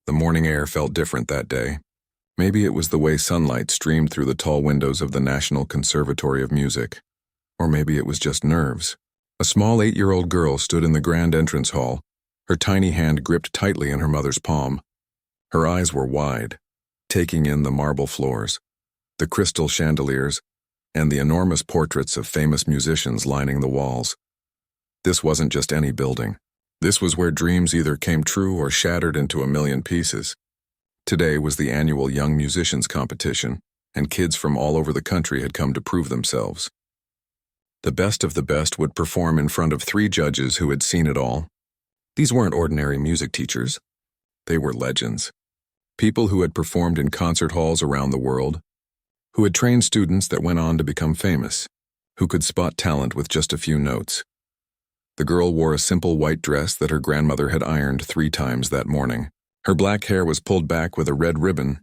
The morning air felt different that day. Maybe it was the way sunlight streamed through the tall windows of the National Conservatory of Music. Or maybe it was just nerves. A small 8-year-old girl stood in the grand entrance hall, her tiny hand gripped tightly in her mother's palm. Her eyes were wide, taking in the marble floors, the crystal chandeliers, and the enormous portraits of famous musicians lining the walls. This wasn't just any building. This was where dreams either came true or shattered into a million pieces. Today was the annual Young Musicians competition, and kids from all over the country had come to prove themselves. The best of the best would perform in front of 3 judges who had seen it all. These weren't ordinary music teachers. They were legends. People who had performed in concert halls around the world, who had trained students that went on to become famous, who could spot talent with just a few notes. The girl wore a simple white dress that her grandmother had ironed 3 times that morning. Her black hair was pulled back with a red ribbon,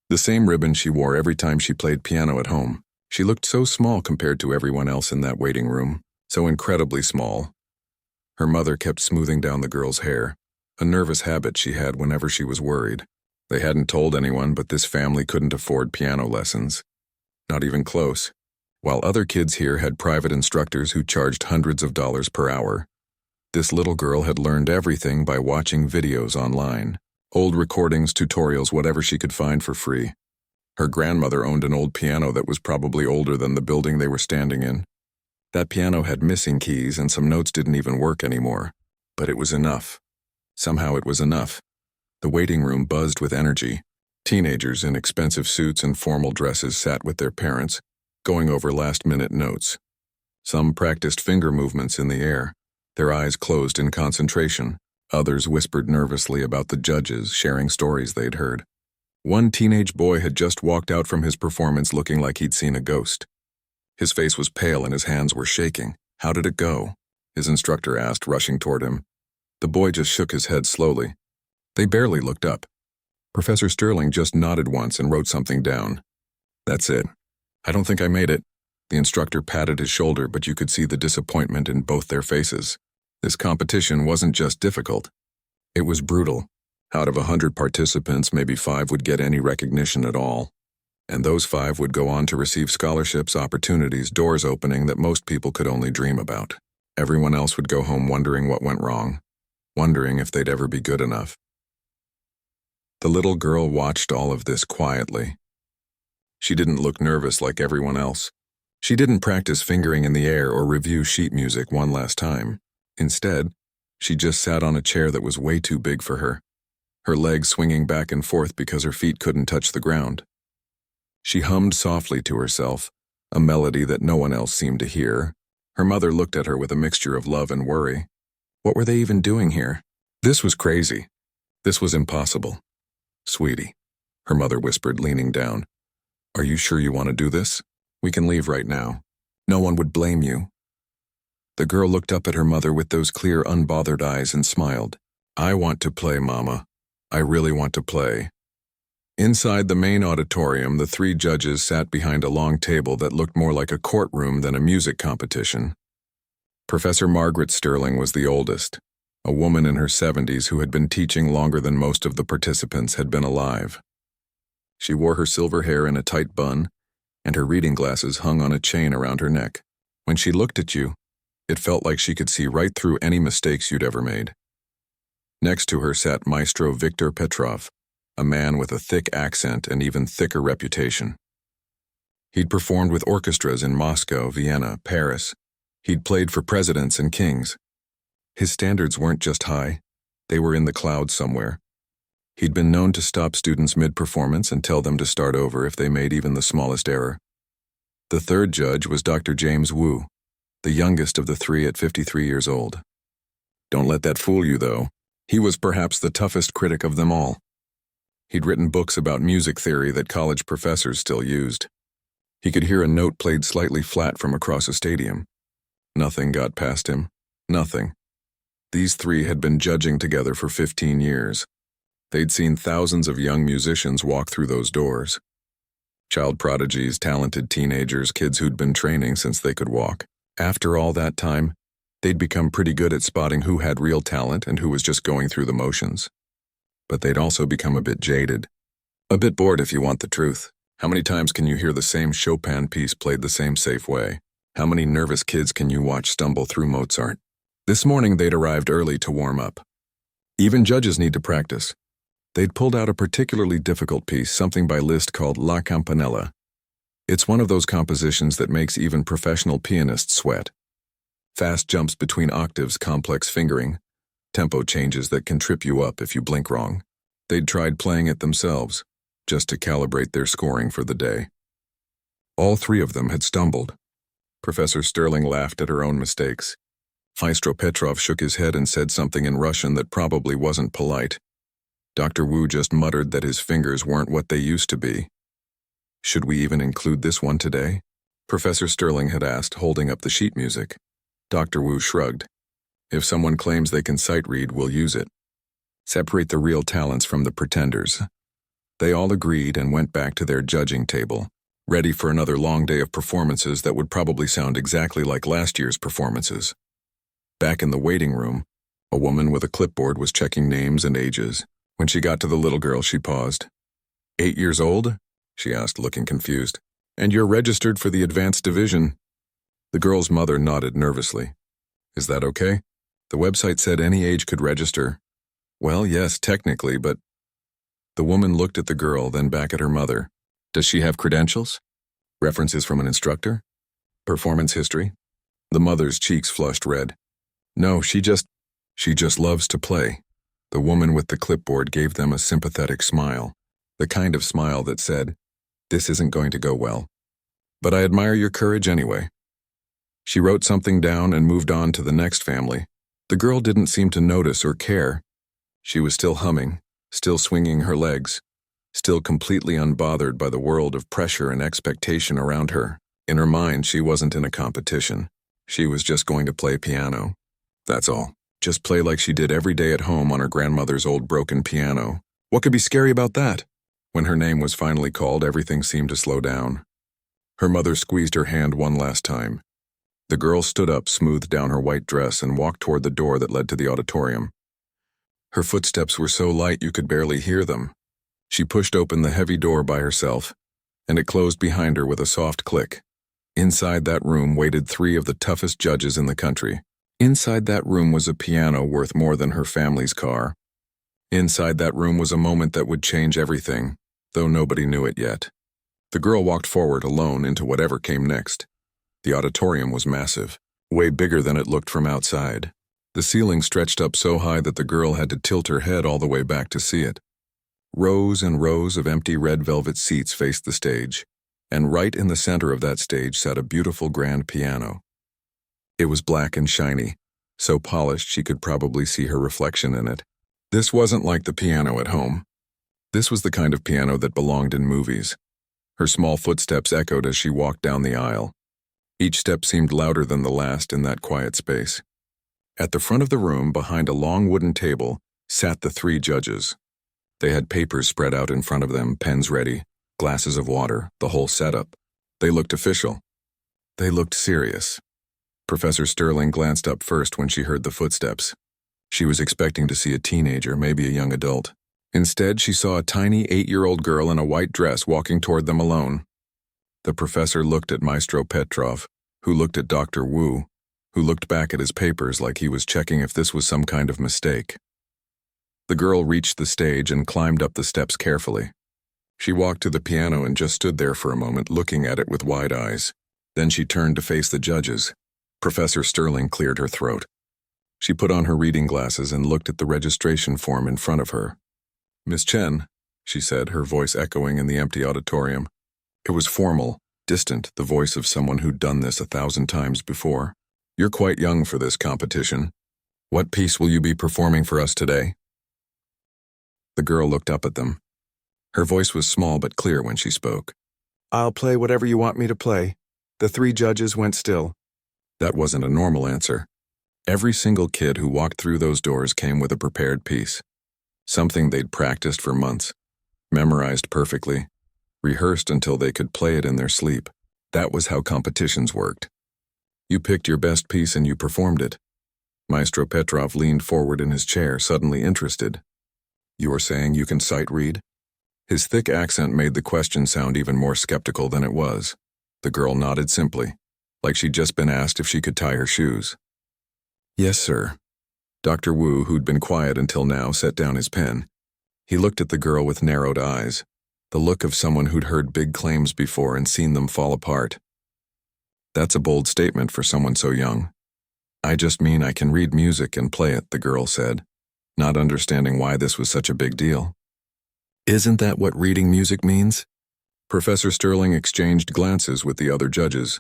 the same ribbon she wore every time she played piano at home. She looked so small compared to everyone else in that waiting room, so incredibly small. Her mother kept smoothing down the girl's hair, a nervous habit she had whenever she was worried. They hadn't told anyone, but this family couldn't afford piano lessons. Not even close. While other kids here had private instructors who charged hundreds of dollars per hour, this little girl had learned everything by watching videos online. Old recordings, tutorials, whatever she could find for free. Her grandmother owned an old piano that was probably older than the building they were standing in. That piano had missing keys and some notes didn't even work anymore. But it was enough. Somehow it was enough. The waiting room buzzed with energy. Teenagers in expensive suits and formal dresses sat with their parents, going over last-minute notes. Some practiced finger movements in the air, their eyes closed in concentration. Others whispered nervously about the judges, sharing stories they'd heard. One teenage boy had just walked out from his performance looking like he'd seen a ghost. His face was pale and his hands were shaking. "How did it go?" his instructor asked, rushing toward him. The boy just shook his head slowly. They barely looked up. Professor Sterling just nodded once and wrote something down. "That's it. I don't think I made it." The instructor patted his shoulder, but you could see the disappointment in both their faces. This competition wasn't just difficult. It was brutal. Out of 100 participants, maybe 5 would get any recognition at all. And those 5 would go on to receive scholarships, opportunities, doors opening that most people could only dream about. Everyone else would go home wondering what went wrong, wondering if they'd ever be good enough. The little girl watched all of this quietly. She didn't look nervous like everyone else. She didn't practice fingering in the air or review sheet music one last time. Instead, she just sat on a chair that was way too big for her, her legs swinging back and forth because her feet couldn't touch the ground. She hummed softly to herself, a melody that no one else seemed to hear. Her mother looked at her with a mixture of love and worry. What were they even doing here? This was crazy. This was impossible. "Sweetie," her mother whispered, leaning down. "Are you sure you want to do this? We can leave right now. No one would blame you." The girl looked up at her mother with those clear, unbothered eyes and smiled. "I want to play, Mama. I really want to play." Inside the main auditorium, the 3 judges sat behind a long table that looked more like a courtroom than a music competition. Professor Margaret Sterling was the oldest, a woman in her 70s who had been teaching longer than most of the participants had been alive. She wore her silver hair in a tight bun, and her reading glasses hung on a chain around her neck. When she looked at you, it felt like she could see right through any mistakes you'd ever made. Next to her sat Maestro Viktor Petrov, a man with a thick accent and even thicker reputation. He'd performed with orchestras in Moscow, Vienna, Paris. He'd played for presidents and kings. His standards weren't just high, they were in the clouds somewhere. He'd been known to stop students mid-performance and tell them to start over if they made even the smallest error. The 3rd judge was Dr. James Wu, the youngest of the 3 at 53 years old. Don't let that fool you, though. He was perhaps the toughest critic of them all. He'd written books about music theory that college professors still used. He could hear a note played slightly flat from across a stadium. Nothing got past him. Nothing. These 3 had been judging together for 15 years. They'd seen thousands of young musicians walk through those doors. Child prodigies, talented teenagers, kids who'd been training since they could walk. After all that time, they'd become pretty good at spotting who had real talent and who was just going through the motions. but they'd also become a bit jaded. A bit bored if you want the truth. How many times can you hear the same Chopin piece played the same safe way? How many nervous kids can you watch stumble through Mozart? This morning they'd arrived early to warm up. Even judges need to practice. They'd pulled out a particularly difficult piece, something by Liszt called La Campanella. It's one of those compositions that makes even professional pianists sweat. Fast jumps between octaves, complex fingering, tempo changes that can trip you up if you blink wrong. They'd tried playing it themselves, just to calibrate their scoring for the day. All three of them had stumbled. Professor Sterling laughed at her own mistakes. Maestro Petrov shook his head and said something in Russian that probably wasn't polite. Dr. Wu just muttered that his fingers weren't what they used to be. Should we even include this one today? Professor Sterling had asked, holding up the sheet music. Dr. Wu shrugged. If someone claims they can sight read, we'll use it. Separate the real talents from the pretenders. They all agreed and went back to their judging table, ready for another long day of performances that would probably sound exactly like last year's performances. Back in the waiting room, a woman with a clipboard was checking names and ages. When she got to the little girl, she paused. 8 years old? She asked, looking confused. And you're registered for the advanced division. The girl's mother nodded nervously. Is that okay? The website said any age could register. Well, yes, technically, but... The woman looked at the girl, then back at her mother. Does she have credentials? References from an instructor? Performance history? The mother's cheeks flushed red. No, she just loves to play. The woman with the clipboard gave them a sympathetic smile, the kind of smile that said, "This isn't going to go well. But I admire your courage anyway." She wrote something down and moved on to the next family. The girl didn't seem to notice or care. She was still humming, still swinging her legs, still completely unbothered by the world of pressure and expectation around her. In her mind, she wasn't in a competition. She was just going to play piano. That's all. Just play like she did every day at home on her grandmother's old broken piano. What could be scary about that? When her name was finally called, everything seemed to slow down. Her mother squeezed her hand one last time. The girl stood up, smoothed down her white dress, and walked toward the door that led to the auditorium. Her footsteps were so light you could barely hear them. She pushed open the heavy door by herself, and it closed behind her with a soft click. Inside that room waited 3 of the toughest judges in the country. Inside that room was a piano worth more than her family's car. Inside that room was a moment that would change everything, though nobody knew it yet. The girl walked forward alone into whatever came next. The auditorium was massive, way bigger than it looked from outside. The ceiling stretched up so high that the girl had to tilt her head all the way back to see it. Rows and rows of empty red velvet seats faced the stage, and right in the center of that stage sat a beautiful grand piano. It was black and shiny, so polished she could probably see her reflection in it. This wasn't like the piano at home. This was the kind of piano that belonged in movies. Her small footsteps echoed as she walked down the aisle. Each step seemed louder than the last in that quiet space. At the front of the room, behind a long wooden table, sat the 3 judges. They had papers spread out in front of them, pens ready, glasses of water, the whole setup. They looked official. They looked serious. Professor Sterling glanced up first when she heard the footsteps. She was expecting to see a teenager, maybe a young adult. Instead, she saw a tiny 8-year-old girl in a white dress walking toward them alone. The professor looked at Maestro Petrov, who looked at Dr. Wu, who looked back at his papers like he was checking if this was some kind of mistake. The girl reached the stage and climbed up the steps carefully. She walked to the piano and just stood there for a moment, looking at it with wide eyes. Then she turned to face the judges. Professor Sterling cleared her throat. She put on her reading glasses and looked at the registration form in front of her. "Miss Chen," she said, her voice echoing in the empty auditorium. It was formal, distant, the voice of someone who'd done this 1,000 times before. "You're quite young for this competition. What piece will you be performing for us today?" The girl looked up at them. Her voice was small but clear when she spoke. "I'll play whatever you want me to play." The 3 judges went still. That wasn't a normal answer. Every single kid who walked through those doors came with a prepared piece. Something they'd practiced for months, memorized perfectly, rehearsed until they could play it in their sleep. That was how competitions worked. You picked your best piece and you performed it. Maestro Petrov leaned forward in his chair, suddenly interested. You are saying you can sight read? His thick accent made the question sound even more skeptical than it was. The girl nodded simply, like she'd just been asked if she could tie her shoes. Yes, sir. Dr. Wu, who'd been quiet until now, set down his pen. He looked at the girl with narrowed eyes, the look of someone who'd heard big claims before and seen them fall apart. That's a bold statement for someone so young. I just mean I can read music and play it, the girl said, not understanding why this was such a big deal. Isn't that what reading music means? Professor Sterling exchanged glances with the other judges.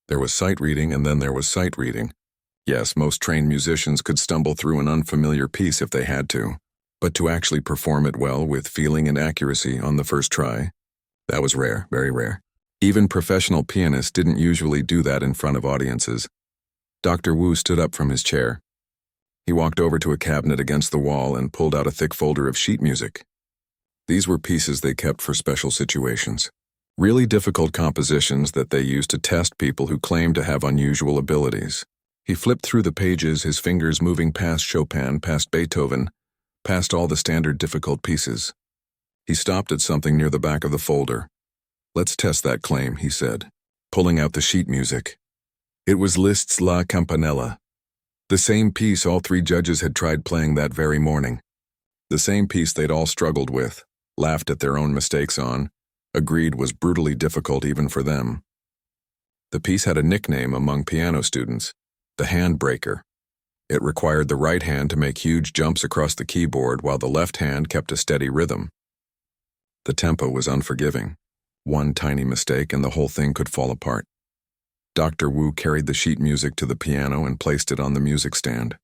There was sight reading and then there was sight reading. Yes, most trained musicians could stumble through an unfamiliar piece if they had to, but to actually perform it well with feeling and accuracy on the first try, that was rare, very rare. Even professional pianists didn't usually do that in front of audiences. Dr. Wu stood up from his chair. He walked over to a cabinet against the wall and pulled out a thick folder of sheet music. These were pieces they kept for special situations. Really difficult compositions that they used to test people who claimed to have unusual abilities. He flipped through the pages, his fingers moving past Chopin, past Beethoven, past all the standard difficult pieces. He stopped at something near the back of the folder. Let's test that claim, he said, pulling out the sheet music. It was Liszt's La Campanella. The same piece all three judges had tried playing that very morning. The same piece they'd all struggled with, laughed at their own mistakes on, agreed was brutally difficult even for them. The piece had a nickname among piano students, the handbreaker. It required the right hand to make huge jumps across the keyboard while the left hand kept a steady rhythm. The tempo was unforgiving. One tiny mistake and the whole thing could fall apart. Dr. Wu carried the sheet music to the piano and placed it on the music stand.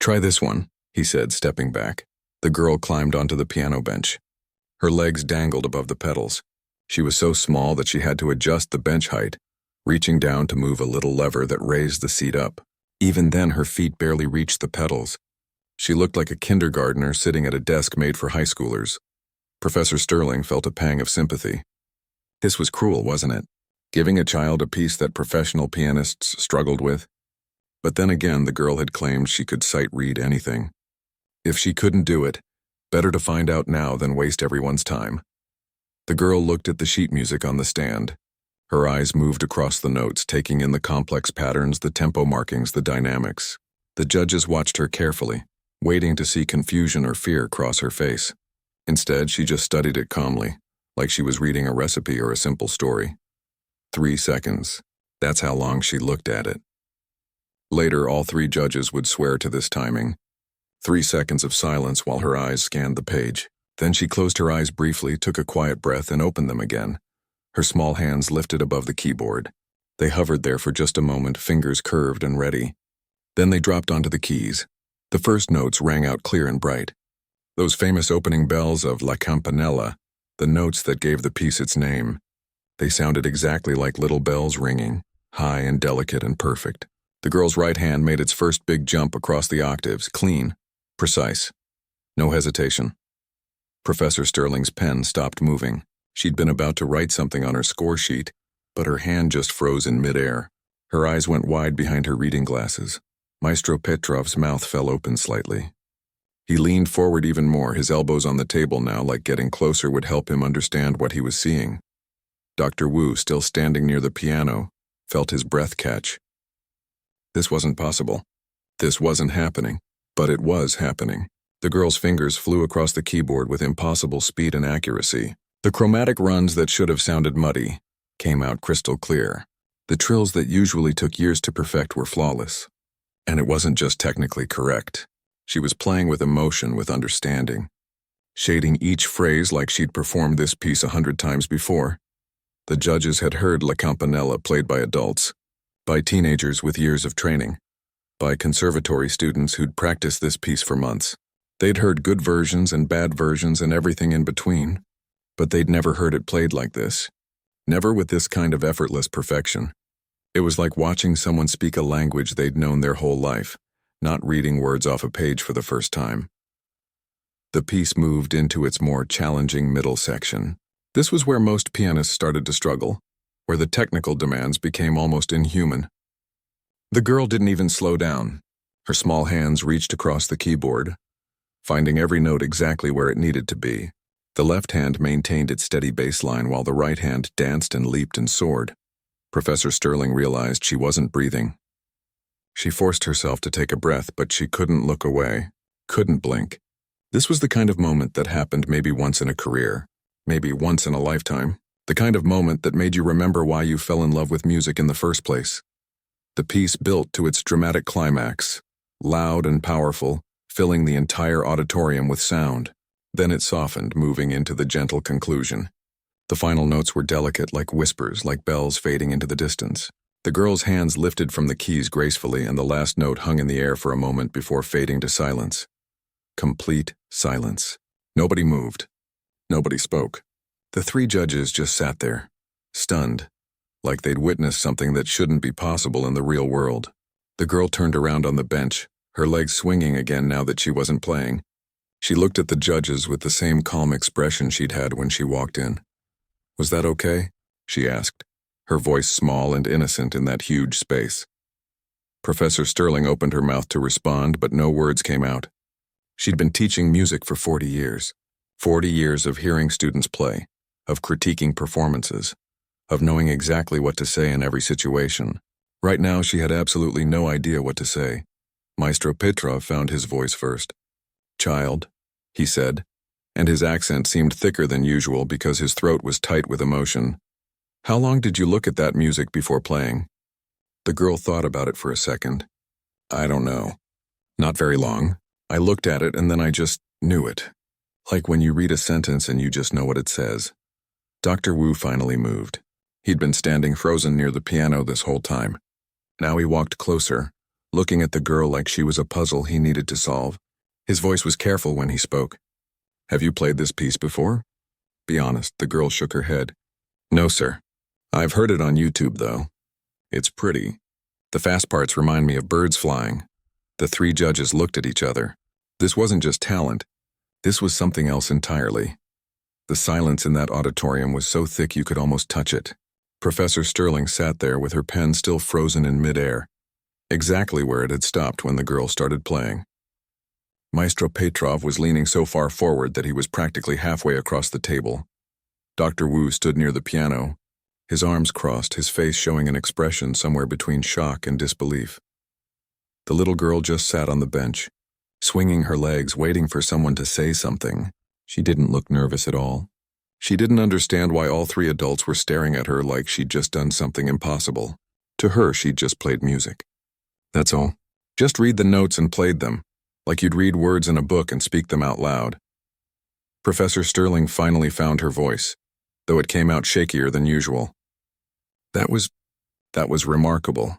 Try this one, he said, stepping back. The girl climbed onto the piano bench. Her legs dangled above the pedals. She was so small that she had to adjust the bench height, reaching down to move a little lever that raised the seat up. Even then, her feet barely reached the pedals. She looked like a kindergartner sitting at a desk made for high schoolers. Professor Sterling felt a pang of sympathy. This was cruel, wasn't it? Giving a child a piece that professional pianists struggled with. But then again, the girl had claimed she could sight read anything. If she couldn't do it, better to find out now than waste everyone's time. The girl looked at the sheet music on the stand. Her eyes moved across the notes, taking in the complex patterns, the tempo markings, the dynamics. The judges watched her carefully, waiting to see confusion or fear cross her face. Instead, she just studied it calmly, like she was reading a recipe or a simple story. 3 seconds. That's how long she looked at it. Later, all three judges would swear to this timing. 3 seconds of silence while her eyes scanned the page. Then she closed her eyes briefly, took a quiet breath, and opened them again. Her small hands lifted above the keyboard. They hovered there for just a moment, fingers curved and ready. Then they dropped onto the keys. The first notes rang out clear and bright. Those famous opening bells of La Campanella, the notes that gave the piece its name. They sounded exactly like little bells ringing, high and delicate and perfect. The girl's right hand made its first big jump across the octaves, clean, precise. No hesitation. Professor Sterling's pen stopped moving. She'd been about to write something on her score sheet, but her hand just froze in midair. Her eyes went wide behind her reading glasses. Maestro Petrov's mouth fell open slightly. He leaned forward even more, his elbows on the table now, like getting closer would help him understand what he was seeing. Dr. Wu, still standing near the piano, felt his breath catch. This wasn't possible. This wasn't happening. But it was happening. The girl's fingers flew across the keyboard with impossible speed and accuracy. The chromatic runs that should have sounded muddy came out crystal clear. The trills that usually took years to perfect were flawless. And it wasn't just technically correct. She was playing with emotion, with understanding, shading each phrase like she'd performed this piece 100 times before. The judges had heard La Campanella played by adults, by teenagers with years of training, by conservatory students who'd practiced this piece for months. They'd heard good versions and bad versions and everything in between, but they'd never heard it played like this. Never with this kind of effortless perfection. It was like watching someone speak a language they'd known their whole life, not reading words off a page for the first time. The piece moved into its more challenging middle section. This was where most pianists started to struggle, where the technical demands became almost inhuman. The girl didn't even slow down. Her small hands reached across the keyboard. finding every note exactly where it needed to be. The left hand maintained its steady bass line while the right hand danced and leaped and soared. Professor Sterling realized she wasn't breathing. She forced herself to take a breath, but she couldn't look away, couldn't blink. This was the kind of moment that happened maybe once in a career, maybe once in a lifetime, the kind of moment that made you remember why you fell in love with music in the first place. The piece built to its dramatic climax, loud and powerful, filling the entire auditorium with sound. Then it softened, moving into the gentle conclusion. The final notes were delicate, like whispers, like bells fading into the distance. The girl's hands lifted from the keys gracefully, and the last note hung in the air for a moment before fading to silence. Complete silence. Nobody moved. Nobody spoke. The three judges just sat there, stunned, like they'd witnessed something that shouldn't be possible in the real world. The girl turned around on the bench, her legs swinging again now that she wasn't playing. She looked at the judges with the same calm expression she'd had when she walked in. "Was that okay?" she asked, her voice small and innocent in that huge space. Professor Sterling opened her mouth to respond, but no words came out. She'd been teaching music for 40 years. 40 years of hearing students play, of critiquing performances, of knowing exactly what to say in every situation. Right now, she had absolutely no idea what to say. Maestro Petrov found his voice first. "Child," he said, and his accent seemed thicker than usual because his throat was tight with emotion. "How long did you look at that music before playing?" The girl thought about it for a second. "I don't know. Not very long. I looked at it and then I just knew it. Like when you read a sentence and you just know what it says." Dr. Wu finally moved. He'd been standing frozen near the piano this whole time. Now he walked closer, looking at the girl like she was a puzzle he needed to solve. His voice was careful when he spoke. "Have you played this piece before?" "Be honest," the girl shook her head. "No, sir. I've heard it on YouTube, though. It's pretty. The fast parts remind me of birds flying." The three judges looked at each other. This wasn't just talent. This was something else entirely. The silence in that auditorium was so thick you could almost touch it. Professor Sterling sat there with her pen still frozen in midair, exactly where it had stopped when the girl started playing. Maestro Petrov was leaning so far forward that he was practically halfway across the table. Dr. Wu stood near the piano, his arms crossed, his face showing an expression somewhere between shock and disbelief. The little girl just sat on the bench, swinging her legs, waiting for someone to say something. She didn't look nervous at all. She didn't understand why all three adults were staring at her like she'd just done something impossible. To her, she'd just played music. That's all. Just read the notes and played them, like you'd read words in a book and speak them out loud. Professor Sterling finally found her voice, though it came out shakier than usual. That was remarkable.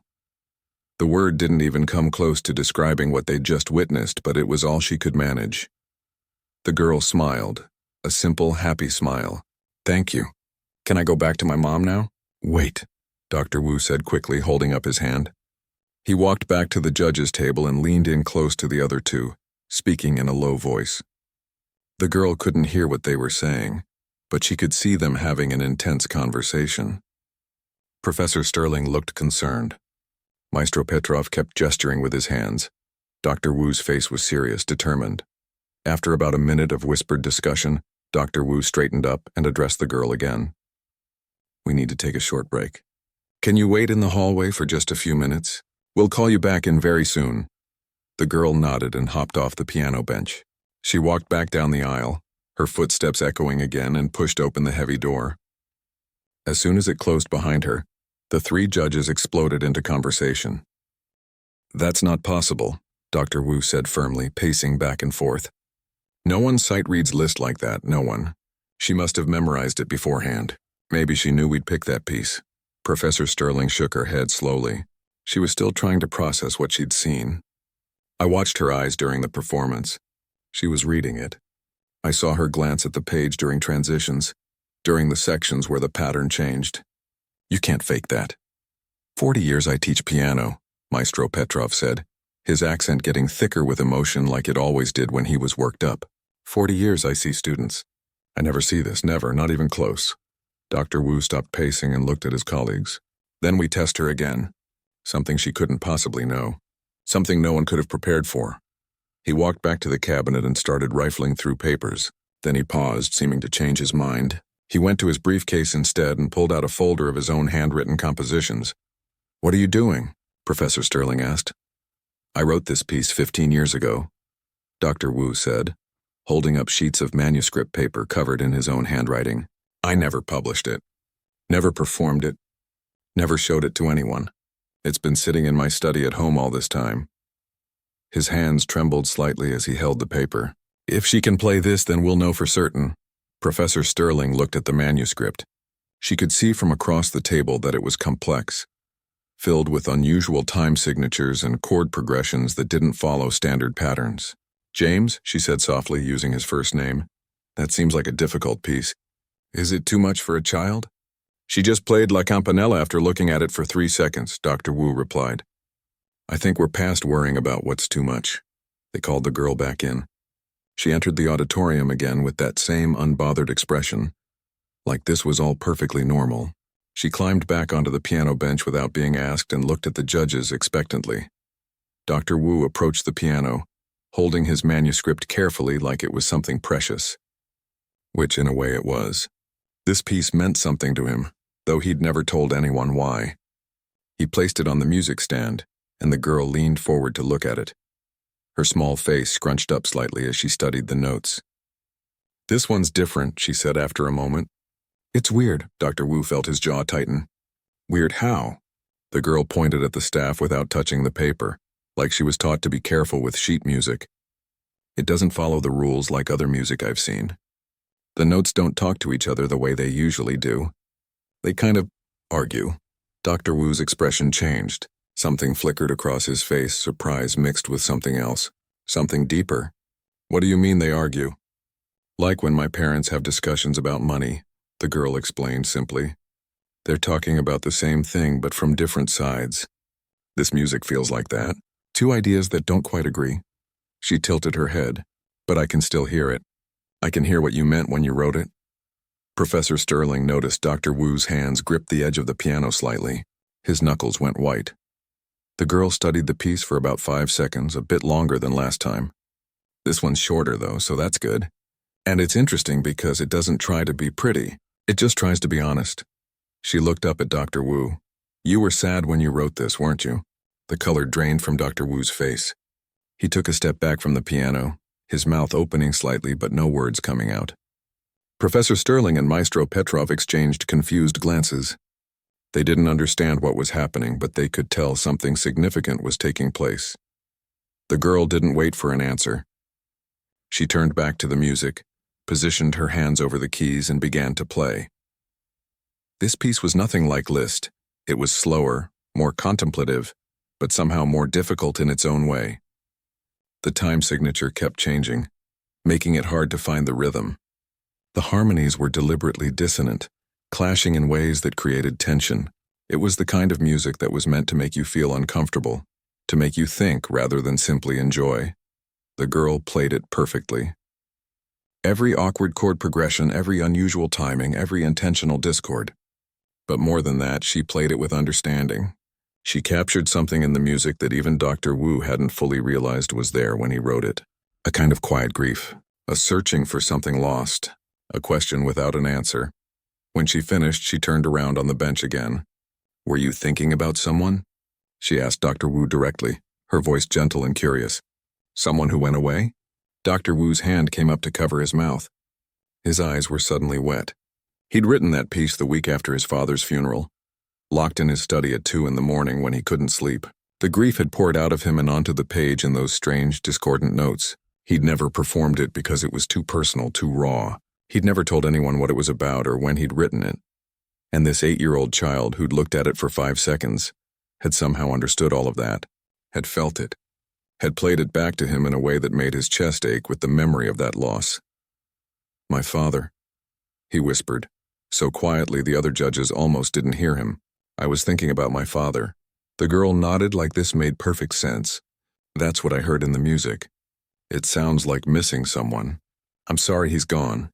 The word didn't even come close to describing what they'd just witnessed, but it was all she could manage. The girl smiled, a simple, happy smile. "Thank you. Can I go back to my mom now?" "Wait," Dr. Wu said quickly, holding up his hand. He walked back to the judges' table and leaned in close to the other two, speaking in a low voice. The girl couldn't hear what they were saying, but she could see them having an intense conversation. Professor Sterling looked concerned. Maestro Petrov kept gesturing with his hands. Dr. Wu's face was serious, determined. After about a minute of whispered discussion, Dr. Wu straightened up and addressed the girl again. "We need to take a short break. Can you wait in the hallway for just a few minutes? We'll call you back in very soon." The girl nodded and hopped off the piano bench. She walked back down the aisle, her footsteps echoing again, and pushed open the heavy door. As soon as it closed behind her, the three judges exploded into conversation. "That's not possible," Dr. Wu said firmly, pacing back and forth. "No one sight reads list like that, no one. She must have memorized it beforehand. Maybe she knew we'd pick that piece." Professor Sterling shook her head slowly. She was still trying to process what she'd seen. "I watched her eyes during the performance. She was reading it. I saw her glance at the page during transitions, during the sections where the pattern changed. You can't fake that." 40 years I teach piano," Maestro Petrov said, his accent getting thicker with emotion like it always did when he was worked up. 40 years I see students. I never see this, never, not even close." Dr. Wu stopped pacing and looked at his colleagues. "Then we test her again. Something she couldn't possibly know. Something no one could have prepared for. He walked back to the cabinet and started rifling through papers. Then he paused, seeming to change his mind. He went to his briefcase instead and pulled out a folder of his own handwritten compositions. "What are you doing?" Professor Sterling asked. "I wrote this piece 15 years ago," Dr. Wu said, holding up sheets of manuscript paper covered in his own handwriting. "I never published it, never performed it, never showed it to anyone. It's been sitting in my study at home all this time." His hands trembled slightly as he held the paper. "If she can play this, then we'll know for certain." Professor Sterling looked at the manuscript. She could see from across the table that it was complex, filled with unusual time signatures and chord progressions that didn't follow standard patterns. "James," she said softly, using his first name, "that seems like a difficult piece. Is it too much for a child?" "She just played La Campanella after looking at it for 3 seconds, Dr. Wu replied. "I think we're past worrying about what's too much." They called the girl back in. She entered the auditorium again with that same unbothered expression, like this was all perfectly normal. She climbed back onto the piano bench without being asked and looked at the judges expectantly. Dr. Wu approached the piano, holding his manuscript carefully like it was something precious. Which, in a way, it was. This piece meant something to him, though he'd never told anyone why. He placed it on the music stand, and the girl leaned forward to look at it. Her small face scrunched up slightly as she studied the notes. "This one's different," she said after a moment. "It's weird," Dr. Wu felt his jaw tighten. "Weird how?" The girl pointed at the staff without touching the paper, like she was taught to be careful with sheet music. "It doesn't follow the rules like other music I've seen. The notes don't talk to each other the way they usually do. They kind of argue." Dr. Wu's expression changed. Something flickered across his face, surprise mixed with something else, something deeper. "What do you mean they argue?" "Like when my parents have discussions about money," the girl explained simply. "They're talking about the same thing but from different sides. This music feels like that. Two ideas that don't quite agree." She tilted her head. "But I can still hear it. I can hear what you meant when you wrote it." Professor Sterling noticed Dr. Wu's hands gripped the edge of the piano slightly. His knuckles went white. The girl studied the piece for about 5 seconds, a bit longer than last time. "This one's shorter, though, so that's good. And it's interesting because it doesn't try to be pretty. It just tries to be honest." She looked up at Dr. Wu. "You were sad when you wrote this, weren't you?" The color drained from Dr. Wu's face. He took a step back from the piano, his mouth opening slightly but no words coming out. Professor Sterling and Maestro Petrov exchanged confused glances. They didn't understand what was happening, but they could tell something significant was taking place. The girl didn't wait for an answer. She turned back to the music, positioned her hands over the keys, and began to play. This piece was nothing like Liszt. It was slower, more contemplative, but somehow more difficult in its own way. The time signature kept changing, making it hard to find the rhythm. The harmonies were deliberately dissonant, clashing in ways that created tension. It was the kind of music that was meant to make you feel uncomfortable, to make you think rather than simply enjoy. The girl played it perfectly. Every awkward chord progression, every unusual timing, every intentional discord. But more than that, she played it with understanding. She captured something in the music that even Dr. Wu hadn't fully realized was there when he wrote it. A kind of quiet grief, a searching for something lost, a question without an answer. When she finished, she turned around on the bench again. "Were you thinking about someone?" she asked Dr. Wu directly, her voice gentle and curious. "Someone who went away?" Dr. Wu's hand came up to cover his mouth. His eyes were suddenly wet. He'd written that piece the week after his father's funeral, locked in his study at 2 in the morning when he couldn't sleep. The grief had poured out of him and onto the page in those strange, discordant notes. He'd never performed it because it was too personal, too raw. He'd never told anyone what it was about or when he'd written it. And this 8-year-old child who'd looked at it for 5 seconds had somehow understood all of that, had felt it, had played it back to him in a way that made his chest ache with the memory of that loss. "My father," he whispered, so quietly the other judges almost didn't hear him. "I was thinking about my father." The girl nodded like this made perfect sense. "That's what I heard in the music. It sounds like missing someone. I'm sorry he's gone."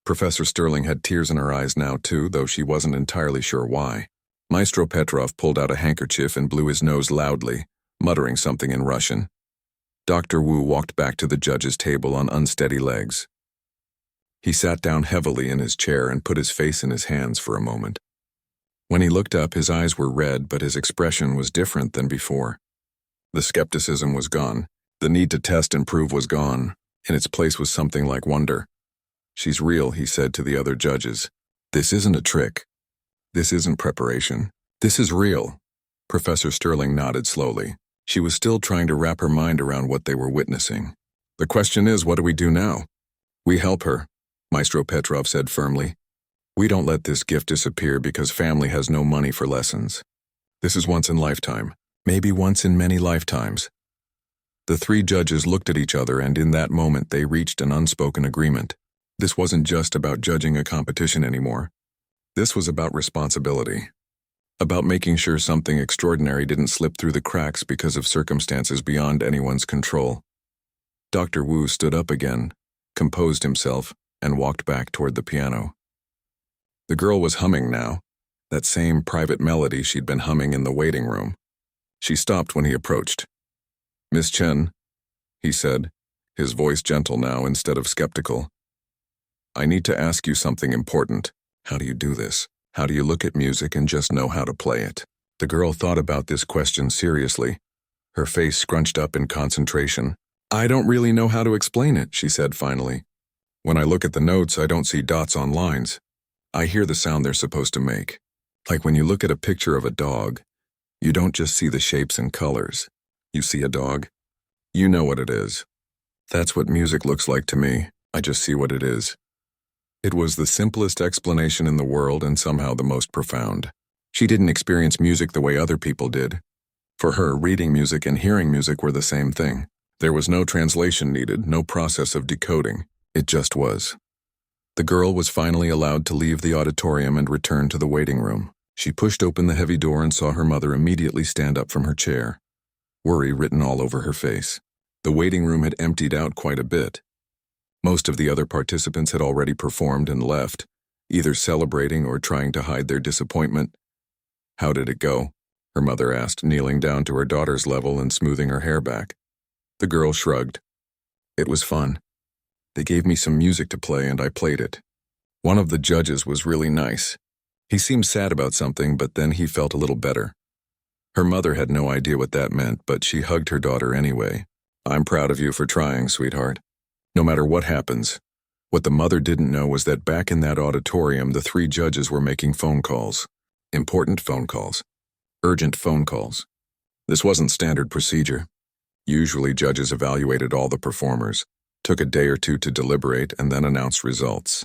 Professor Sterling had tears in her eyes now too, though she wasn't entirely sure why. Maestro Petrov pulled out a handkerchief and blew his nose loudly, muttering something in Russian. Dr. Wu walked back to the judge's table on unsteady legs. He sat down heavily in his chair and put his face in his hands for a moment. When he looked up, his eyes were red, but his expression was different than before. The skepticism was gone. The need to test and prove was gone. In its place was something like wonder. "She's real," he said to the other judges. "This isn't a trick. This isn't preparation. This is real." Professor Sterling nodded slowly. She was still trying to wrap her mind around what they were witnessing. "The question is, what do we do now?" "We help her," Maestro Petrov said firmly. "We don't let this gift disappear because family has no money for lessons. This is once in lifetime, maybe once in many lifetimes." The three judges looked at each other, and in that moment they reached an unspoken agreement. This wasn't just about judging a competition anymore. This was about responsibility. About making sure something extraordinary didn't slip through the cracks because of circumstances beyond anyone's control. Dr. Wu stood up again, composed himself, and walked back toward the piano. The girl was humming now, that same private melody she'd been humming in the waiting room. She stopped when he approached. "Miss Chen," he said, his voice gentle now instead of skeptical. "I need to ask you something important. How do you do this? How do you look at music and just know how to play it?" The girl thought about this question seriously, her face scrunched up in concentration. "I don't really know how to explain it," she said finally. "When I look at the notes, I don't see dots on lines. I hear the sound they're supposed to make. Like when you look at a picture of a dog, you don't just see the shapes and colors. You see a dog. You know what it is. That's what music looks like to me. I just see what it is." It was the simplest explanation in the world and somehow the most profound. She didn't experience music the way other people did. For her, reading music and hearing music were the same thing. There was no translation needed, no process of decoding. It just was. The girl was finally allowed to leave the auditorium and return to the waiting room. She pushed open the heavy door and saw her mother immediately stand up from her chair, worry written all over her face. The waiting room had emptied out quite a bit. Most of the other participants had already performed and left, either celebrating or trying to hide their disappointment. "How did it go?" her mother asked, kneeling down to her daughter's level and smoothing her hair back. The girl shrugged. "It was fun. They gave me some music to play and I played it. One of the judges was really nice. He seemed sad about something, but then he felt a little better." Her mother had no idea what that meant, but she hugged her daughter anyway. "I'm proud of you for trying, sweetheart. No matter what happens." What the mother didn't know was that back in that auditorium, the three judges were making phone calls. Important phone calls. Urgent phone calls. This wasn't standard procedure. Usually judges evaluated all the performers, took a day or two to deliberate, and then announced results.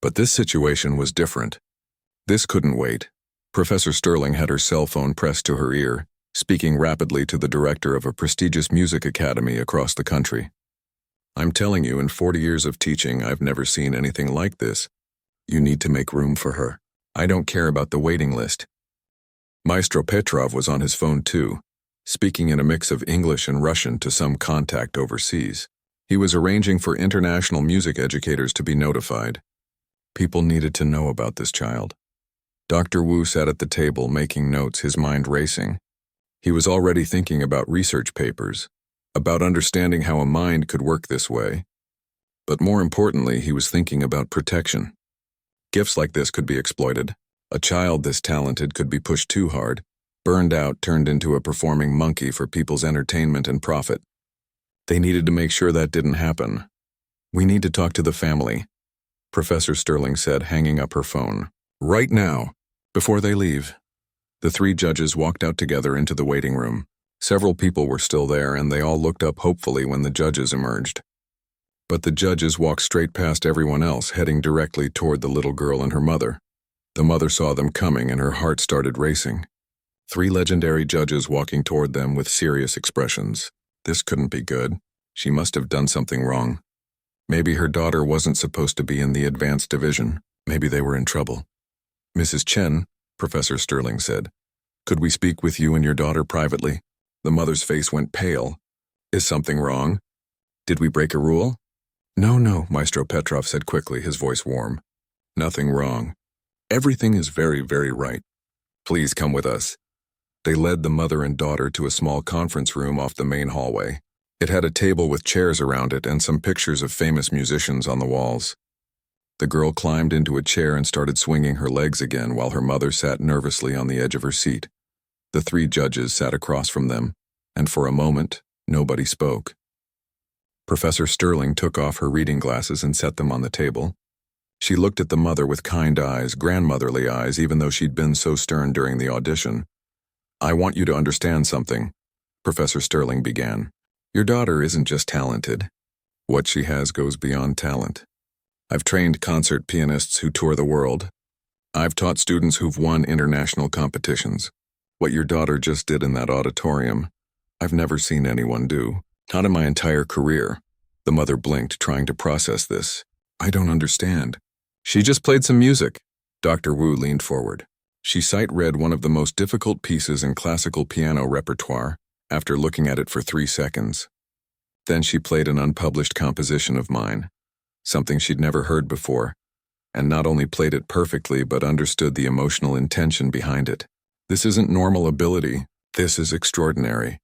But this situation was different. This couldn't wait. Professor Sterling had her cell phone pressed to her ear, speaking rapidly to the director of a prestigious music academy across the country. "I'm telling you, in 40 years of teaching, I've never seen anything like this. You need to make room for her. I don't care about the waiting list." Maestro Petrov was on his phone too, speaking in a mix of English and Russian to some contact overseas. He was arranging for international music educators to be notified. People needed to know about this child. Dr. Wu sat at the table making notes, his mind racing. He was already thinking about research papers, about understanding how a mind could work this way. But more importantly, he was thinking about protection. Gifts like this could be exploited. A child this talented could be pushed too hard, burned out, turned into a performing monkey for people's entertainment and profit. They needed to make sure that didn't happen. "We need to talk to the family," Professor Sterling said, hanging up her phone. "Right now, before they leave." The three judges walked out together into the waiting room. Several people were still there, and they all looked up hopefully when the judges emerged. But the judges walked straight past everyone else, heading directly toward the little girl and her mother. The mother saw them coming, and her heart started racing. Three legendary judges walking toward them with serious expressions. This couldn't be good. She must have done something wrong. Maybe her daughter wasn't supposed to be in the advanced division. Maybe they were in trouble. "Mrs. Chen," Professor Sterling said, "could we speak with you and your daughter privately?" The mother's face went pale. "Is something wrong? Did we break a rule?" No, Maestro Petrov said quickly, his voice warm. "Nothing wrong. Everything is very, very right. Please come with us." They led the mother and daughter to a small conference room off the main hallway. It had a table with chairs around it and some pictures of famous musicians on the walls. The girl climbed into a chair and started swinging her legs again while her mother sat nervously on the edge of her seat. The three judges sat across from them, and for a moment, nobody spoke. Professor Sterling took off her reading glasses and set them on the table. She looked at the mother with kind eyes, grandmotherly eyes, even though she'd been so stern during the audition. "I want you to understand something," Professor Sterling began. "Your daughter isn't just talented. What she has goes beyond talent. I've trained concert pianists who tour the world. I've taught students who've won international competitions. What your daughter just did in that auditorium, I've never seen anyone do. Not in my entire career." The mother blinked, trying to process this. "I don't understand." "She just played some music." Dr. Wu leaned forward. She sight-read one of the most difficult pieces in classical piano repertoire after looking at it for 3 seconds. Then she played an unpublished composition of mine, something she'd never heard before, and not only played it perfectly but understood the emotional intention behind it. "This isn't normal ability. This is extraordinary."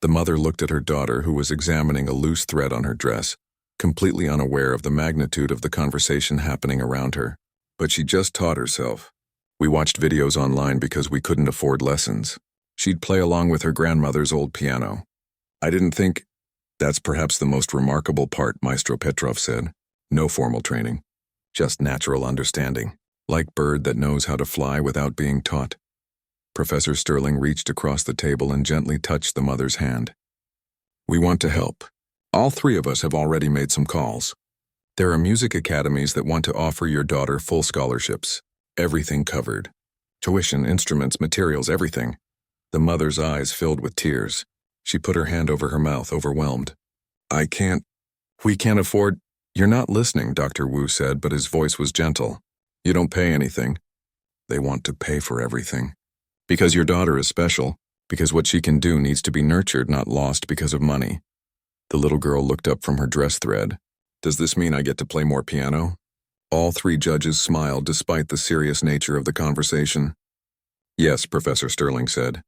The mother looked at her daughter, who was examining a loose thread on her dress, completely unaware of the magnitude of the conversation happening around her. But she just taught herself. We watched videos online because we couldn't afford lessons. She'd play along with her grandmother's old piano. "I didn't think—" "That's perhaps the most remarkable part," Maestro Petrov said. "No formal training. Just natural understanding. Like bird that knows how to fly without being taught." Professor Sterling reached across the table and gently touched the mother's hand. "We want to help. All 3 of us have already made some calls. There are music academies that want to offer your daughter full scholarships. Everything covered. Tuition, instruments, materials, everything." The mother's eyes filled with tears. She put her hand over her mouth, overwhelmed. We can't afford—" "You're not listening," Dr. Wu said, but his voice was gentle. "You don't pay anything. They want to pay for everything. Because your daughter is special, because what she can do needs to be nurtured, not lost because of money." The little girl looked up from her dress thread. "Does this mean I get to play more piano?" All 3 judges smiled despite the serious nature of the conversation. "Yes," Professor Sterling said.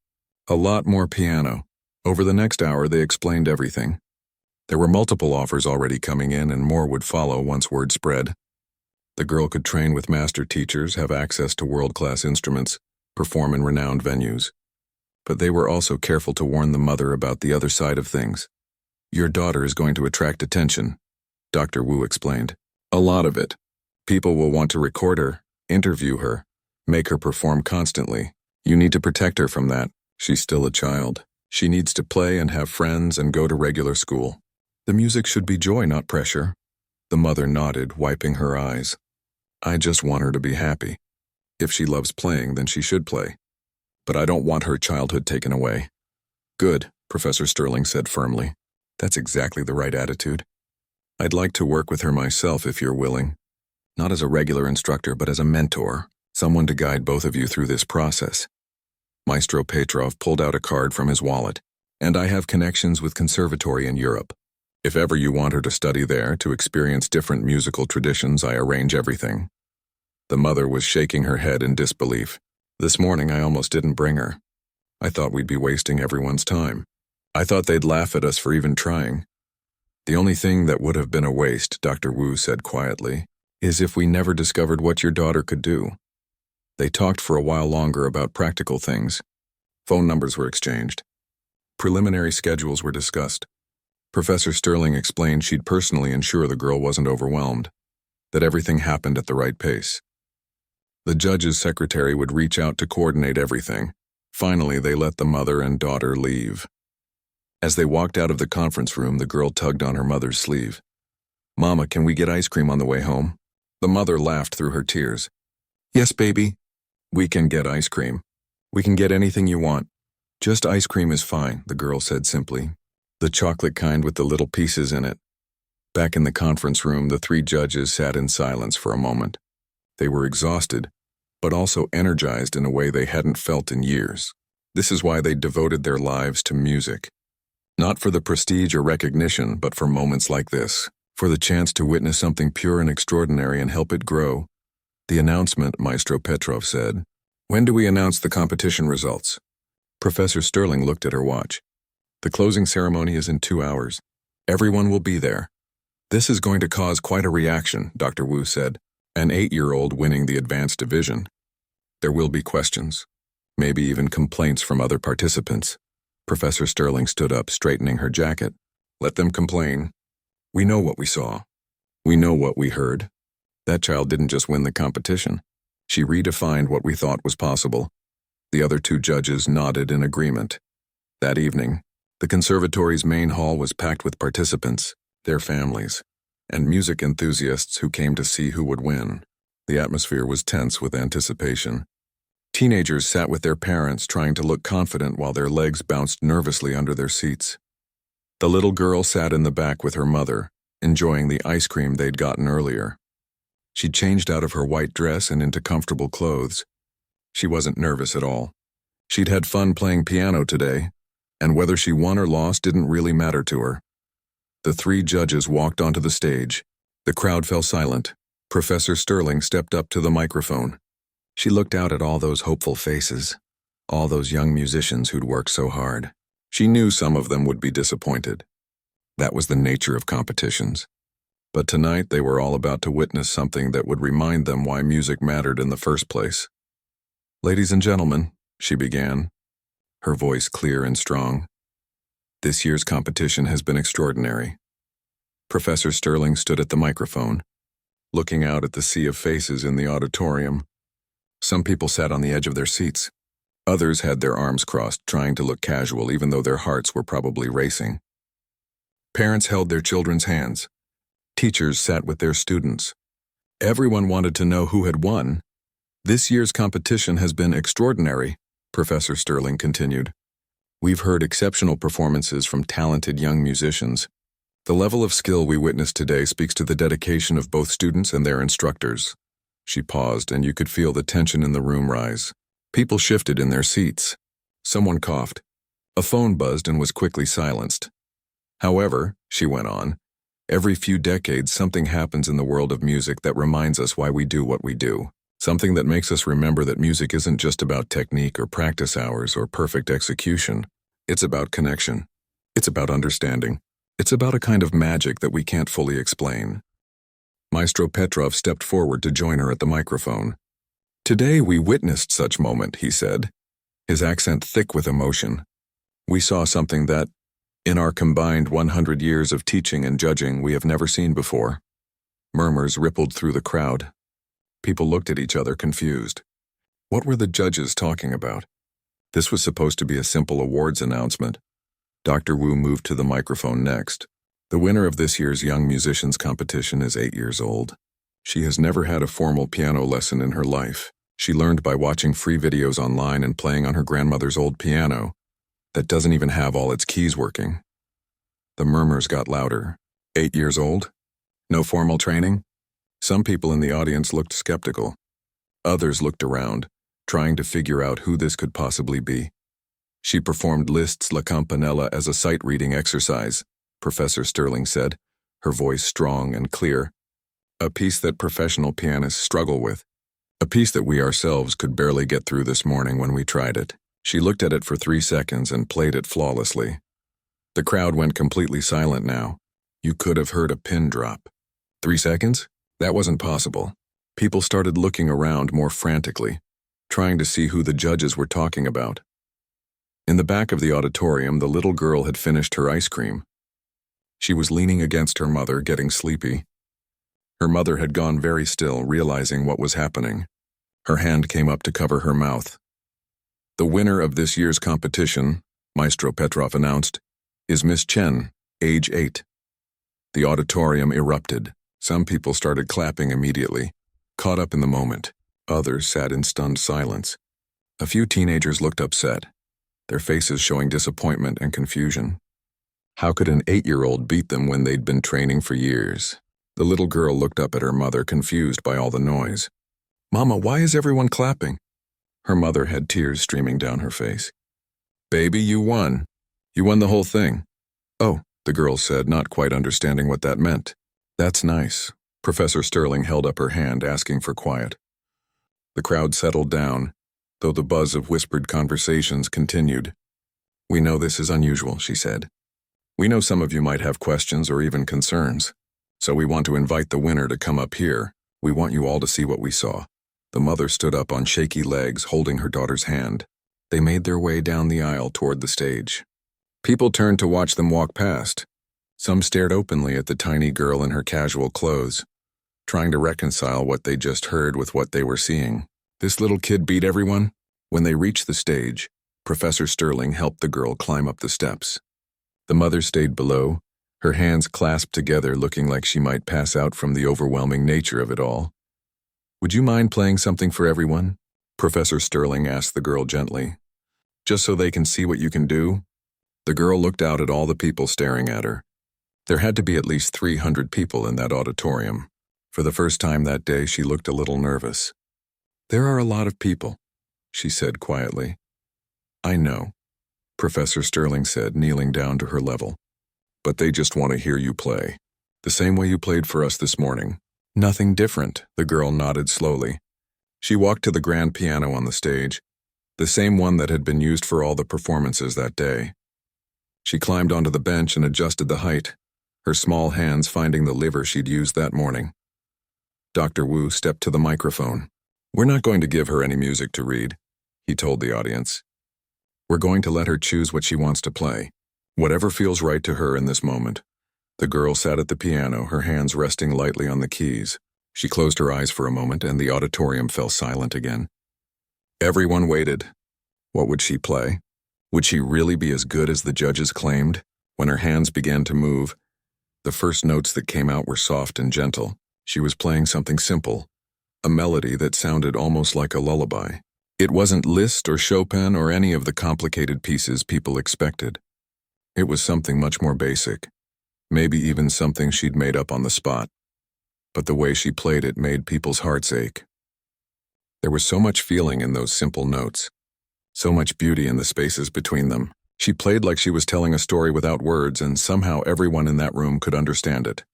"A lot more piano." Over the next hour, they explained everything. There were multiple offers already coming in, and more would follow once word spread. The girl could train with master teachers, have access to world-class instruments, perform in renowned venues. But they were also careful to warn the mother about the other side of things. "Your daughter is going to attract attention," Dr. Wu explained. "A lot of it. People will want to record her, interview her, make her perform constantly. You need to protect her from that. She's still a child. She needs to play and have friends and go to regular school. The music should be joy, not pressure." The mother nodded, wiping her eyes. "I just want her to be happy. If she loves playing, then she should play. But I don't want her childhood taken away." "Good," Professor Sterling said firmly. "That's exactly the right attitude. I'd like to work with her myself if you're willing. Not as a regular instructor, but as a mentor, someone to guide both of you through this process." Maestro Petrov pulled out a card from his wallet. "And I have connections with conservatory in Europe. If ever you want her to study there, to experience different musical traditions, I arrange everything." The mother was shaking her head in disbelief. "This morning I almost didn't bring her. I thought we'd be wasting everyone's time. I thought they'd laugh at us for even trying." "The only thing that would have been a waste," Dr. Wu said quietly, "is if we never discovered what your daughter could do." They talked for a while longer about practical things. Phone numbers were exchanged. Preliminary schedules were discussed. Professor Sterling explained she'd personally ensure the girl wasn't overwhelmed, that everything happened at the right pace. The judge's secretary would reach out to coordinate everything. Finally, they let the mother and daughter leave. As they walked out of the conference room, the girl tugged on her mother's sleeve. "Mama, can we get ice cream on the way home?" The mother laughed through her tears. "Yes, baby. We can get ice cream. We can get anything you want. Just ice cream is fine," the girl said simply. "The chocolate kind with the little pieces in it." Back in the conference room, the 3 judges sat in silence for a moment. They were exhausted, but also energized in a way they hadn't felt in years. This is why they devoted their lives to music. Not for the prestige or recognition, but for moments like this, for the chance to witness something pure and extraordinary and help it grow. "The announcement," Maestro Petrov said. "When do we announce the competition results?" Professor Sterling looked at her watch. The closing ceremony is in 2 hours. Everyone will be there. This is going to cause quite a reaction, Dr. Wu said, an 8-year-old winning the advanced division. There will be questions, maybe even complaints from other participants. Professor Sterling stood up, straightening her jacket. Let them complain. We know what we saw. We know what we heard. That child didn't just win the competition. She redefined what we thought was possible. The other 2 judges nodded in agreement. That evening, the conservatory's main hall was packed with participants, their families, and music enthusiasts who came to see who would win. The atmosphere was tense with anticipation. Teenagers sat with their parents trying to look confident while their legs bounced nervously under their seats. The little girl sat in the back with her mother, enjoying the ice cream they'd gotten earlier. She'd changed out of her white dress and into comfortable clothes. She wasn't nervous at all. She'd had fun playing piano today, and whether she won or lost didn't really matter to her. The 3 judges walked onto the stage. The crowd fell silent. Professor Sterling stepped up to the microphone. She looked out at all those hopeful faces, all those young musicians who'd worked so hard. She knew some of them would be disappointed. That was the nature of competitions. But tonight they were all about to witness something that would remind them why music mattered in the first place. Ladies and gentlemen, she began, her voice clear and strong. This year's competition has been extraordinary. Professor Sterling stood at the microphone, looking out at the sea of faces in the auditorium. Some people sat on the edge of their seats. Others had their arms crossed, trying to look casual even though their hearts were probably racing. Parents held their children's hands. Teachers sat with their students. Everyone wanted to know who had won. This year's competition has been extraordinary, Professor Sterling continued. We've heard exceptional performances from talented young musicians. The level of skill we witnessed today speaks to the dedication of both students and their instructors. She paused, and you could feel the tension in the room rise. People shifted in their seats. Someone coughed. A phone buzzed and was quickly silenced. However, she went on, every few decades something happens in the world of music that reminds us why we do what we do. Something that makes us remember that music isn't just about technique or practice hours or perfect execution. It's about connection. It's about understanding. It's about a kind of magic that we can't fully explain. Maestro Petrov stepped forward to join her at the microphone. Today we witnessed such moment, he said, his accent thick with emotion. We saw something that, in our combined 100 years of teaching and judging, we have never seen before. Murmurs rippled through the crowd. People looked at each other confused. What were the judges talking about? This was supposed to be a simple awards announcement. Dr. Wu moved to the microphone next. The winner of this year's Young Musicians competition is 8 years old. She has never had a formal piano lesson in her life. She learned by watching free videos online and playing on her grandmother's old piano that doesn't even have all its keys working. The murmurs got louder. 8 years old? No formal training? Some people in the audience looked skeptical. Others looked around, trying to figure out who this could possibly be. She performed Liszt's La Campanella as a sight-reading exercise, Professor Sterling said, her voice strong and clear. A piece that professional pianists struggle with. A piece that we ourselves could barely get through this morning when we tried it. She looked at it for 3 seconds and played it flawlessly. The crowd went completely silent now. You could have heard a pin drop. 3 seconds? That wasn't possible. People started looking around more frantically, trying to see who the judges were talking about. In the back of the auditorium, the little girl had finished her ice cream. She was leaning against her mother, getting sleepy. Her mother had gone very still, realizing what was happening. Her hand came up to cover her mouth. The winner of this year's competition, Maestro Petrov announced, is Miss Chen, age 8. The auditorium erupted. Some people started clapping immediately, caught up in the moment. Others sat in stunned silence. A few teenagers looked upset, their faces showing disappointment and confusion. How could an 8-year-old beat them when they'd been training for years? The little girl looked up at her mother, confused by all the noise. "Mama, why is everyone clapping?" Her mother had tears streaming down her face. "Baby, you won. You won the whole thing." "Oh," the girl said, not quite understanding what that meant. "That's nice." Professor Sterling held up her hand, asking for quiet. The crowd settled down, though the buzz of whispered conversations continued. "We know this is unusual," she said. "We know some of you might have questions or even concerns. So we want to invite the winner to come up here. We want you all to see what we saw." The mother stood up on shaky legs, holding her daughter's hand. They made their way down the aisle toward the stage. People turned to watch them walk past. Some stared openly at the tiny girl in her casual clothes, trying to reconcile what they just heard with what they were seeing. This little kid beat everyone? When they reached the stage, Professor Sterling helped the girl climb up the steps. The mother stayed below, her hands clasped together, looking like she might pass out from the overwhelming nature of it all. "Would you mind playing something for everyone?" Professor Sterling asked the girl gently. "Just so they can see what you can do?" The girl looked out at all the people staring at her. There had to be at least 300 people in that auditorium. For the first time that day, she looked a little nervous. "There are a lot of people," she said quietly. "I know," Professor Sterling said, kneeling down to her level. "But they just want to hear you play. The same way you played for us this morning." "Nothing different," the girl nodded slowly. She walked to the grand piano on the stage, the same one that had been used for all the performances that day. She climbed onto the bench and adjusted the height, her small hands finding the lever she'd used that morning. Dr. Wu stepped to the microphone. "We're not going to give her any music to read," he told the audience. "We're going to let her choose what she wants to play, whatever feels right to her in this moment." The girl sat at the piano, her hands resting lightly on the keys. She closed her eyes for a moment, and the auditorium fell silent again. Everyone waited. What would she play? Would she really be as good as the judges claimed? When her hands began to move, the first notes that came out were soft and gentle. She was playing something simple, a melody that sounded almost like a lullaby. It wasn't Liszt or Chopin or any of the complicated pieces people expected. It was something much more basic, maybe even something she'd made up on the spot. But the way she played it made people's hearts ache. There was so much feeling in those simple notes, so much beauty in the spaces between them. She played like she was telling a story without words, and somehow everyone in that room could understand it.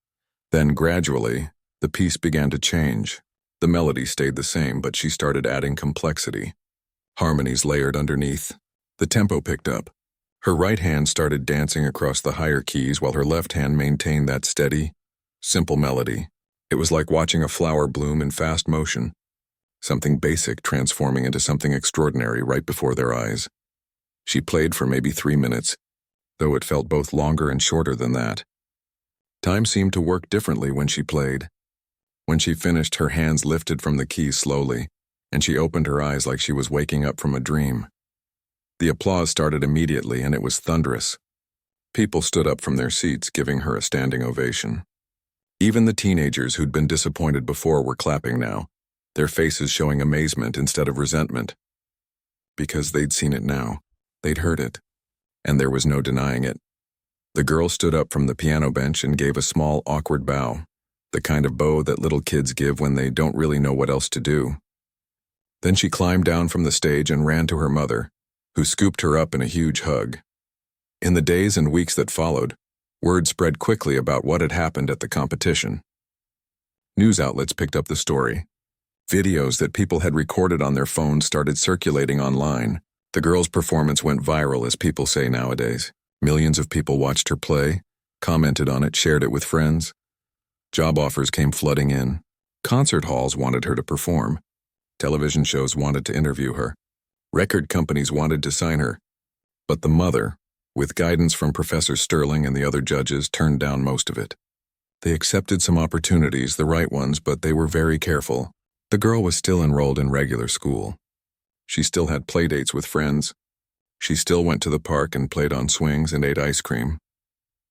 Then gradually, the piece began to change. The melody stayed the same, but she started adding complexity. Harmonies layered underneath. The tempo picked up. Her right hand started dancing across the higher keys while her left hand maintained that steady, simple melody. It was like watching a flower bloom in fast motion, something basic transforming into something extraordinary right before their eyes. She played for maybe 3 minutes, though it felt both longer and shorter than that. Time seemed to work differently when she played. When she finished, her hands lifted from the keys slowly, and she opened her eyes like she was waking up from a dream. The applause started immediately, and it was thunderous. People stood up from their seats, giving her a standing ovation. Even the teenagers who'd been disappointed before were clapping now, their faces showing amazement instead of resentment. Because they'd seen it now, they'd heard it, and there was no denying it. The girl stood up from the piano bench and gave a small, awkward bow, the kind of bow that little kids give when they don't really know what else to do. Then she climbed down from the stage and ran to her mother, who scooped her up in a huge hug. In the days and weeks that followed, word spread quickly about what had happened at the competition. News outlets picked up the story. Videos that people had recorded on their phones started circulating online. The girl's performance went viral, as people say nowadays. Millions of people watched her play, commented on it, shared it with friends. Job offers came flooding in. Concert halls wanted her to perform. Television shows wanted to interview her. Record companies wanted to sign her. But the mother, with guidance from Professor Sterling and the other judges, turned down most of it. They accepted some opportunities, the right ones, but they were very careful. The girl was still enrolled in regular school. She still had playdates with friends. She still went to the park and played on swings and ate ice cream.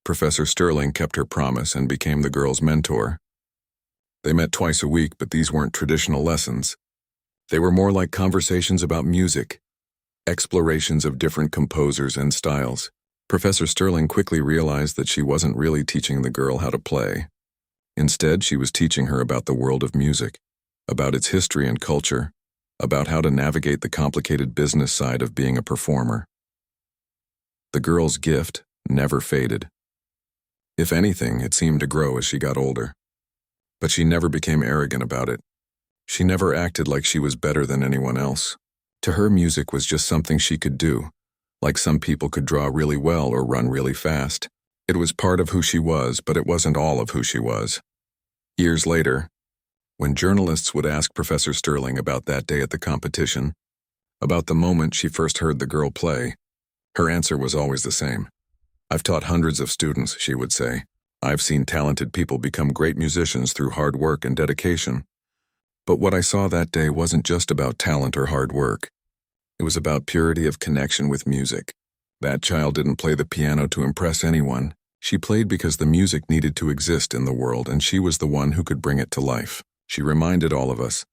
Professor Sterling kept her promise and became the girl's mentor. They met twice a week, but these weren't traditional lessons. They were more like conversations about music, explorations of different composers and styles. Professor Sterling quickly realized that she wasn't really teaching the girl how to play. Instead, she was teaching her about the world of music, about its history and culture, about how to navigate the complicated business side of being a performer. The girl's gift never faded. If anything, it seemed to grow as she got older. But she never became arrogant about it. She never acted like she was better than anyone else. To her, music was just something she could do, Like some people could draw really well or run really fast. It was part of who she was, but it wasn't all of who she was. Years later, when journalists would ask Professor Sterling about that day at the competition, about the moment she first heard the girl play, her answer was always the same. "I've taught hundreds of students," she would say. "I've seen talented people become great musicians through hard work and dedication. But what I saw that day wasn't just about talent or hard work. It was about purity of connection with music. That child didn't play the piano to impress anyone. She played because the music needed to exist in the world, and she was the one who could bring it to life." She reminded all of us,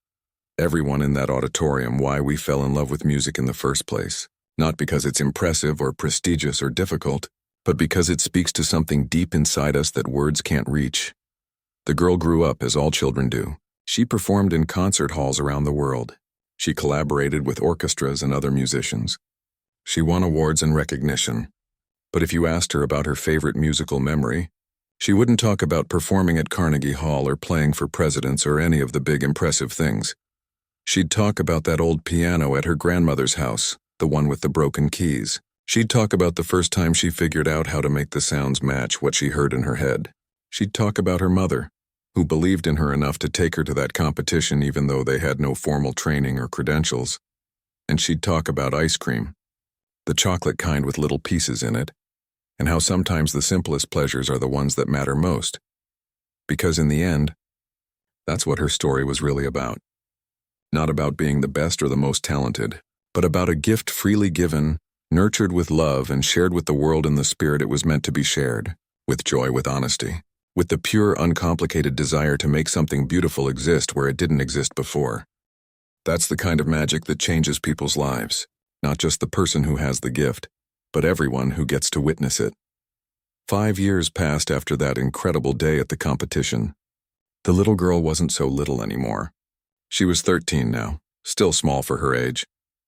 everyone in that auditorium, why we fell in love with music in the first place. Not because it's impressive or prestigious or difficult, but because it speaks to something deep inside us that words can't reach. The girl grew up as all children do. She performed in concert halls around the world. She collaborated with orchestras and other musicians. She won awards and recognition. But if you asked her about her favorite musical memory, she wouldn't talk about performing at Carnegie Hall or playing for presidents or any of the big impressive things. She'd talk about that old piano at her grandmother's house, the one with the broken keys. She'd talk about the first time she figured out how to make the sounds match what she heard in her head. She'd talk about her mother, who believed in her enough to take her to that competition even though they had no formal training or credentials. And she'd talk about ice cream, the chocolate kind with little pieces in it, and how sometimes the simplest pleasures are the ones that matter most. Because in the end, that's what her story was really about. Not about being the best or the most talented, but about a gift freely given, nurtured with love, and shared with the world in the spirit it was meant to be shared, with joy, with honesty, with the pure, uncomplicated desire to make something beautiful exist where it didn't exist before. That's the kind of magic that changes people's lives, not just the person who has the gift, but everyone who gets to witness it. 5 years passed after that incredible day at the competition. The little girl wasn't so little anymore. She was 13 now, still small for her age,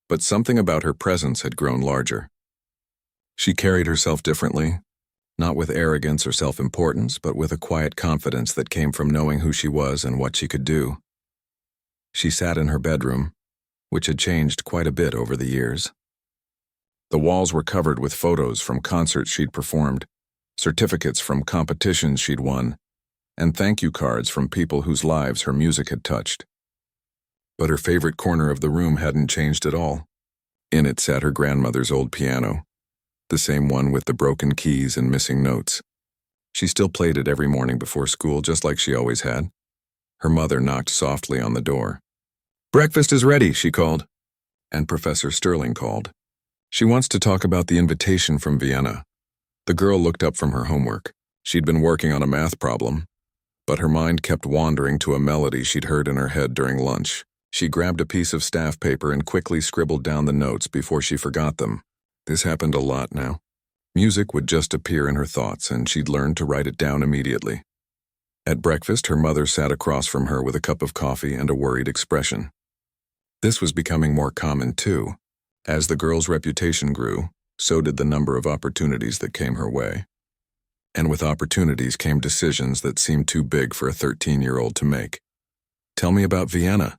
but something about her presence had grown larger. She carried herself differently, not with arrogance or self-importance, but with a quiet confidence that came from knowing who she was and what she could do. She sat in her bedroom, which had changed quite a bit over the years. The walls were covered with photos from concerts she'd performed, certificates from competitions she'd won, and thank you cards from people whose lives her music had touched. But her favorite corner of the room hadn't changed at all. In it sat her grandmother's old piano, the same one with the broken keys and missing notes. She still played it every morning before school, just like she always had. Her mother knocked softly on the door. "Breakfast is ready," she called. And Professor Sterling called. "She wants to talk about the invitation from Vienna." The girl looked up from her homework. She'd been working on a math problem, but her mind kept wandering to a melody she'd heard in her head during lunch. She grabbed a piece of staff paper and quickly scribbled down the notes before she forgot them. This happened a lot now. Music would just appear in her thoughts, and she'd learned to write it down immediately. At breakfast, her mother sat across from her with a cup of coffee and a worried expression. This was becoming more common, too. As the girl's reputation grew, so did the number of opportunities that came her way. And with opportunities came decisions that seemed too big for a 13-year-old to make. "Tell me about Vienna,"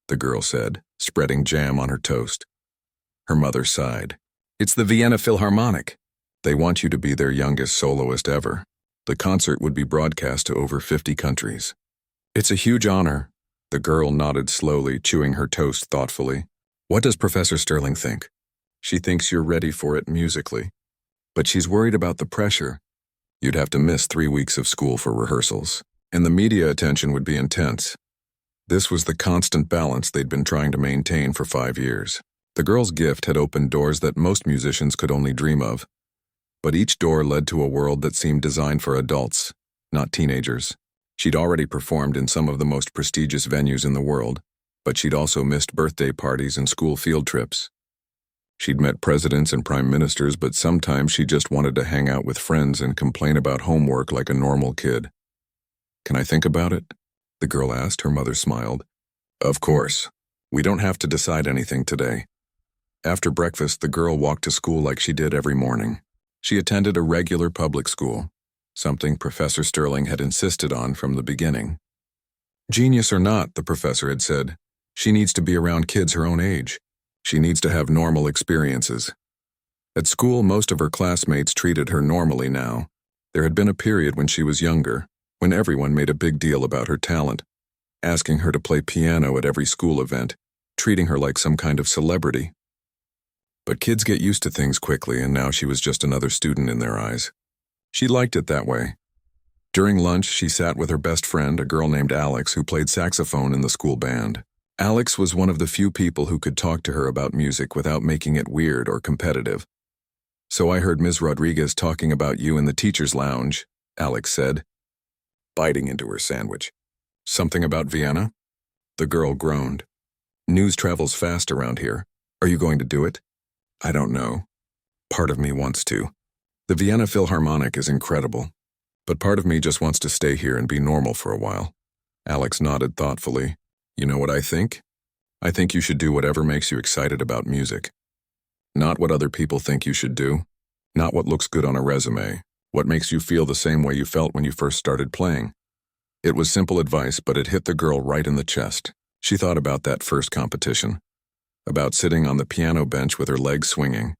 the girl said, spreading jam on her toast. Her mother sighed. "It's the Vienna Philharmonic. They want you to be their youngest soloist ever. The concert would be broadcast to over 50 countries. It's a huge honor." The girl nodded slowly, chewing her toast thoughtfully. "What does Professor Sterling think?" "She thinks you're ready for it musically. But she's worried about the pressure. You'd have to miss 3 weeks of school for rehearsals, and the media attention would be intense." This was the constant balance they'd been trying to maintain for 5 years. The girl's gift had opened doors that most musicians could only dream of, but each door led to a world that seemed designed for adults, not teenagers. She'd already performed in some of the most prestigious venues in the world, but she'd also missed birthday parties and school field trips. She'd met presidents and prime ministers, but sometimes she just wanted to hang out with friends and complain about homework like a normal kid. "Can I think about it?" the girl asked. Her mother smiled. "Of course. We don't have to decide anything today." After breakfast, the girl walked to school like she did every morning. She attended a regular public school, something Professor Sterling had insisted on from the beginning. Genius or not, the professor had said, she needs to be around kids her own age. She needs to have normal experiences. At school, most of her classmates treated her normally now. There had been a period when she was younger, when everyone made a big deal about her talent, asking her to play piano at every school event, treating her like some kind of celebrity. But kids get used to things quickly, and now she was just another student in their eyes. She liked it that way. During lunch, she sat with her best friend, a girl named Alex, who played saxophone in the school band. Alex was one of the few people who could talk to her about music without making it weird or competitive. "So I heard Ms. Rodriguez talking about you in the teacher's lounge," Alex said, biting into her sandwich. "Something about Vienna?" The girl groaned. "News travels fast around here. Are you going to do it?" "I don't know. Part of me wants to. The Vienna Philharmonic is incredible, but part of me just wants to stay here and be normal for a while." Alex nodded thoughtfully. "You know what I think? I think you should do whatever makes you excited about music. Not what other people think you should do. Not what looks good on a resume. What makes you feel the same way you felt when you first started playing." It was simple advice, but it hit the girl right in the chest. She thought about that first competition. About sitting on the piano bench with her legs swinging.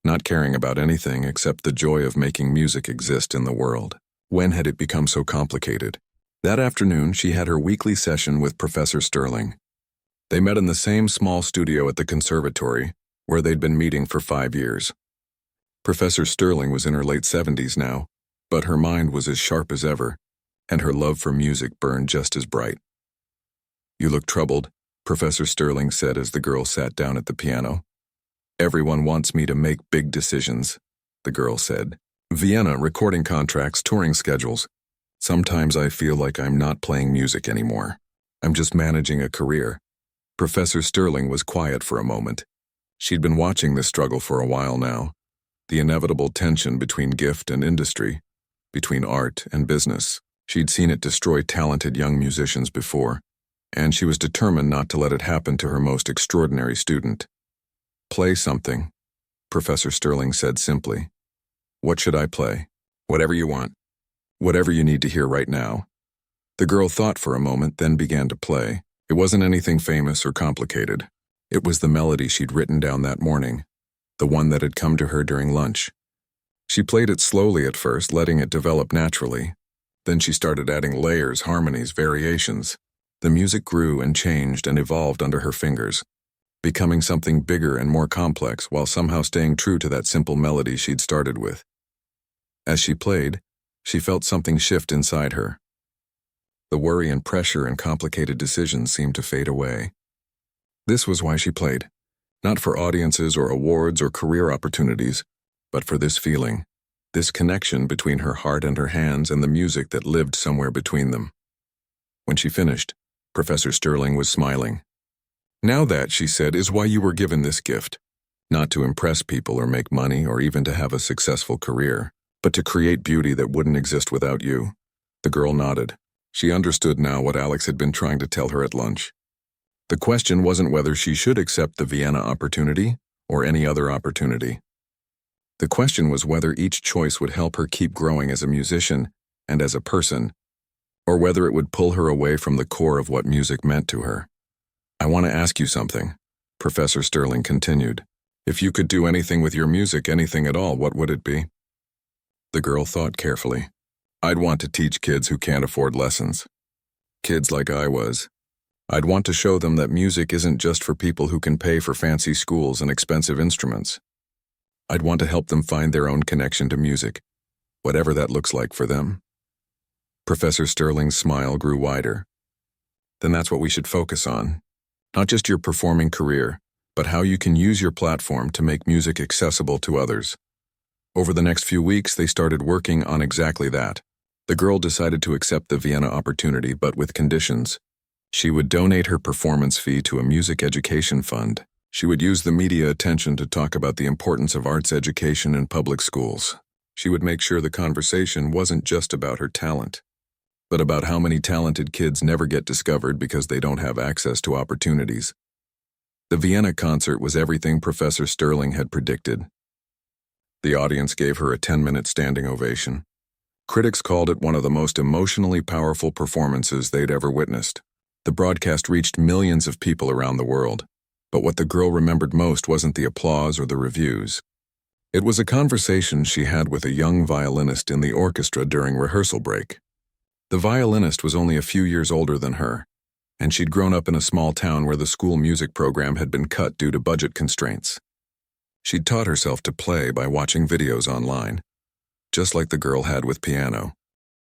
Not caring about anything except the joy of making music exist in the world. When had it become so complicated? That afternoon, she had her weekly session with Professor Sterling. They met in the same small studio at the conservatory, where they'd been meeting for 5 years. Professor Sterling was in her late 70s now, but her mind was as sharp as ever, and her love for music burned just as bright. "You look troubled," Professor Sterling said as the girl sat down at the piano. "Everyone wants me to make big decisions," the girl said. "Vienna, recording contracts, touring schedules. Sometimes I feel like I'm not playing music anymore. I'm just managing a career." Professor Sterling was quiet for a moment. She'd been watching this struggle for a while now, the inevitable tension between gift and industry, between art and business. She'd seen it destroy talented young musicians before, and she was determined not to let it happen to her most extraordinary student. "Play something," Professor Sterling said simply. "What should I play?" "Whatever you want. Whatever you need to hear right now." The girl thought for a moment, then began to play. It wasn't anything famous or complicated. It was the melody she'd written down that morning, the one that had come to her during lunch. She played it slowly at first, letting it develop naturally. Then she started adding layers, harmonies, variations. The music grew and changed and evolved under her fingers, becoming something bigger and more complex while somehow staying true to that simple melody she'd started with. As she played, she felt something shift inside her. The worry and pressure and complicated decisions seemed to fade away. This was why she played. Not for audiences or awards or career opportunities, but for this feeling, this connection between her heart and her hands and the music that lived somewhere between them. When she finished, Professor Sterling was smiling. "Now that," she said, "is why you were given this gift. Not to impress people or make money or even to have a successful career, but to create beauty that wouldn't exist without you." The girl nodded. She understood now what Alex had been trying to tell her at lunch. The question wasn't whether she should accept the Vienna opportunity or any other opportunity. The question was whether each choice would help her keep growing as a musician and as a person, or whether it would pull her away from the core of what music meant to her. "I want to ask you something," Professor Sterling continued. "If you could do anything with your music, anything at all, what would it be?" The girl thought carefully. "I'd want to teach kids who can't afford lessons. Kids like I was. I'd want to show them that music isn't just for people who can pay for fancy schools and expensive instruments. I'd want to help them find their own connection to music, whatever that looks like for them." Professor Sterling's smile grew wider. "Then that's what we should focus on. Not just your performing career, but how you can use your platform to make music accessible to others." Over the next few weeks, they started working on exactly that. The girl decided to accept the Vienna opportunity, but with conditions. She would donate her performance fee to a music education fund. She would use the media attention to talk about the importance of arts education in public schools. She would make sure the conversation wasn't just about her talent, but about how many talented kids never get discovered because they don't have access to opportunities. The Vienna concert was everything Professor Sterling had predicted. The audience gave her a 10-minute standing ovation. Critics called it one of the most emotionally powerful performances they'd ever witnessed. The broadcast reached millions of people around the world, but what the girl remembered most wasn't the applause or the reviews. It was a conversation she had with a young violinist in the orchestra during rehearsal break. The violinist was only a few years older than her, and she'd grown up in a small town where the school music program had been cut due to budget constraints. She'd taught herself to play by watching videos online, just like the girl had with piano.